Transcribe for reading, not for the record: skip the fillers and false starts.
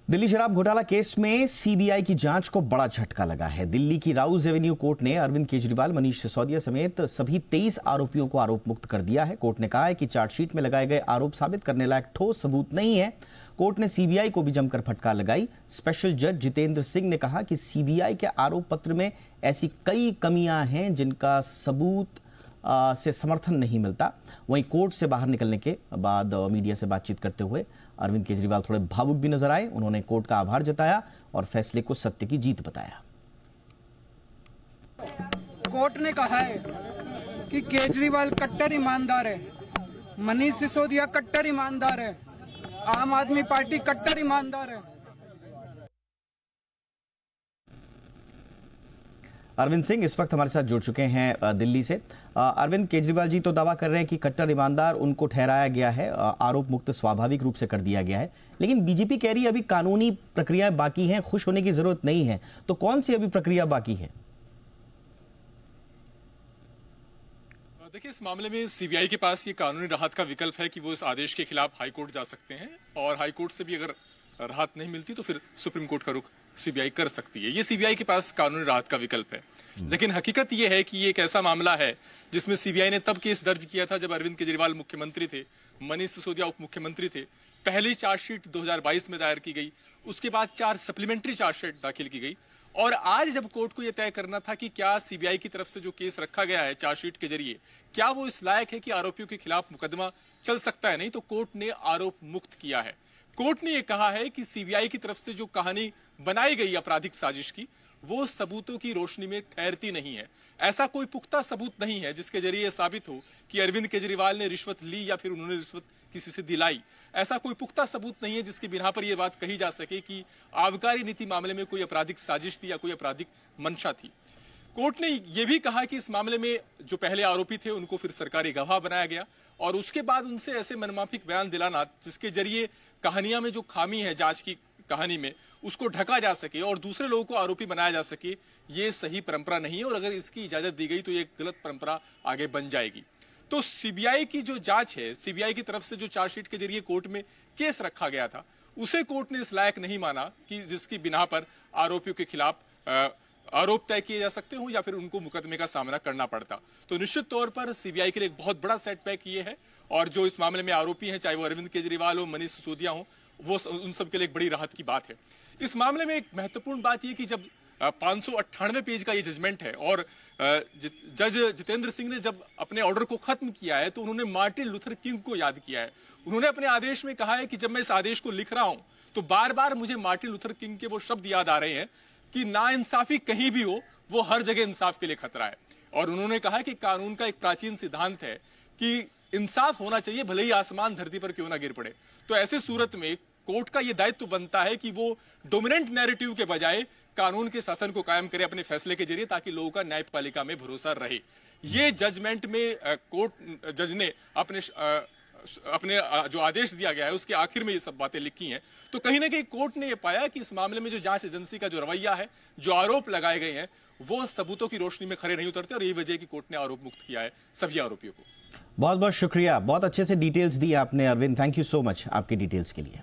दिल्ली शराब घोटाला केस में सीबीआई की जांच को बड़ा झटका लगा है। दिल्ली की राउज एवेन्यू कोर्ट ने अरविंद केजरीवाल, मनीष सिसोदिया समेत सभी 23 आरोपियों को आरोप मुक्त कर दिया है। कोर्ट ने कहा है कि चार्जशीट में लगाए गए आरोप साबित करने लायक ठोस सबूत नहीं है। कोर्ट ने सीबीआई को भी जमकर फटकार लगाई। स्पेशल जज जितेंद्र सिंह ने कहा कि सीबीआई के आरोप पत्र में ऐसी कई कमियां हैं जिनका सबूत से समर्थन नहीं मिलता। वहीं कोर्ट से बाहर निकलने के बाद मीडिया से बातचीत करते हुए अरविंद केजरीवाल थोड़े भावुक भी नजर आए। उन्होंने कोर्ट का आभार जताया और फैसले को सत्य की जीत बताया। कोर्ट ने कहा है कि केजरीवाल कट्टर ईमानदार है, मनीष सिसोदिया कट्टर ईमानदार है, आम आदमी पार्टी कट्टर ईमानदार है। अरविंद सिंह इस वक्त हमारे साथ जुड़ चुके हैं दिल्ली से। अरविंद, केजरीवाल जी तो दावा कर रहे हैं कि कट्टर ईमानदार उनको ठहराया गया है, आरोप मुक्त स्वाभाविक रूप से कर दिया गया है, लेकिन बीजेपी कह रही है अभी कानूनी प्रक्रियाएं बाकी हैं, खुश होने की जरूरत नहीं है। तो कौन सी अभी प्रक्रिया बाकी है? देखिए, इस मामले में सीबीआई के पास ये कानूनी राहत का विकल्प है कि वो इस आदेश के खिलाफ हाईकोर्ट जा सकते हैं और हाईकोर्ट से भी अगर राहत नहीं मिलती तो फिर सुप्रीम कोर्ट का रुख सीबीआई कर सकती है। ये सीबीआई के पास कानूनी राहत का विकल्प है। लेकिन हकीकत ये है कि ये एक ऐसा मामला है जिसमें सीबीआई ने तब केस दर्ज किया था जब अरविंद केजरीवाल मुख्यमंत्री थे, मनीष सिसोदिया उप मुख्यमंत्री थे। पहली चार्जशीट 2022 में दायर की गई, उसके बाद 4 सप्लीमेंट्री चार्जशीट दाखिल की गई और आज जब कोर्ट को यह तय करना था कि क्या सीबीआई की तरफ से जो केस रखा गया है चार्जशीट के जरिए, क्या वो इस लायक है कि आरोपियों के खिलाफ मुकदमा चल सकता है, नहीं तो कोर्ट ने आरोप मुक्त किया है। कोर्ट ने यह कहा है कि सीबीआई की तरफ से जो कहानी बनाई गई आपराधिक साजिश की, वो सबूतों की रोशनी में ठहरती नहीं है। ऐसा कोई पुख्ता सबूत नहीं है जिसके जरिए यह साबित हो कि अरविंद केजरीवाल ने रिश्वत ली या फिर उन्होंने रिश्वत किसी से दिलाई। ऐसा कोई पुख्ता सबूत नहीं है जिसके बिना पर यह बात कही जा सके कि आबकारी नीति मामले में कोई आपराधिक साजिश थी या कोई आपराधिक मंशा थी। कोर्ट ने यह भी कहा कि इस मामले में जो पहले आरोपी थे उनको फिर सरकारी गवाह बनाया गया और उसके बाद उनसे ऐसे मनमाफिक बयान दिलाना जिसके जरिए कहानियां में जो खामी है जांच की कहानी में उसको ढका जा सके और दूसरे लोगों को आरोपी बनाया जा सके, ये सही परंपरा नहीं है और अगर इसकी इजाजत दी गई तो ये गलत परंपरा आगे बन जाएगी। तो सीबीआई की जो जांच है, सीबीआई की तरफ से जो चार्जशीट के जरिए कोर्ट में केस रखा गया था, उसे कोर्ट ने इस लायक नहीं माना कि जिसकी बिना पर आरोपियों के खिलाफ आरोप तय किए जा सकते हो या फिर उनको मुकदमे का सामना करना पड़ता। तो निश्चित तौर पर सीबीआई के लिए एक बहुत बड़ा सेटबैक ये है और जो इस मामले में आरोपी हैं, चाहे वो अरविंद केजरीवाल हो, मनीष सिसोदिया हो, वो उन सब के लिए एक बड़ी राहत की बात है। इस मामले में एक महत्वपूर्ण बात यह कि जब 598 पेज का ये जजमेंट है और जज जितेंद्र सिंह ने जब अपने ऑर्डर को खत्म किया है तो उन्होंने मार्टिन लूथर किंग को याद किया है। उन्होंने अपने आदेश में कहा है कि जब मैं इस आदेश को लिख रहा हूं तो बार बार मुझे मार्टिन लूथर किंग के वो शब्द याद आ रहे हैं कि नाइंसाफी कहीं भी हो, वो हर जगह इंसाफ के लिए खतरा है। और उन्होंने कहा कि कानून का एक प्राचीन सिद्धांत है कि इंसाफ होना चाहिए, भले ही आसमान धरती पर क्यों ना गिर पड़े। तो ऐसे सूरत में कोर्ट का यह दायित्व बनता है कि वो डोमिनेंट नैरेटिव के बजाय कानून के शासन को कायम करे अपने फैसले के जरिए, ताकि लोगों का न्यायपालिका में भरोसा रहे। ये जजमेंट में कोर्ट जज ने अपने जो आदेश दिया गया है उसके आखिर में ये सब बातें लिखी हैं। तो कहीं ना कहीं कोर्ट ने ये पाया कि इस मामले में जो जांच एजेंसी का जो रवैया है, जो आरोप लगाए गए हैं, वो सबूतों की रोशनी में खरे नहीं उतरते और यही वजह कि कोर्ट ने आरोप मुक्त किया है सभी आरोपियों को। बहुत बहुत शुक्रिया, बहुत अच्छे से डिटेल्स दी आपने Arvind. Thank you so much आपकी डिटेल्स के लिए।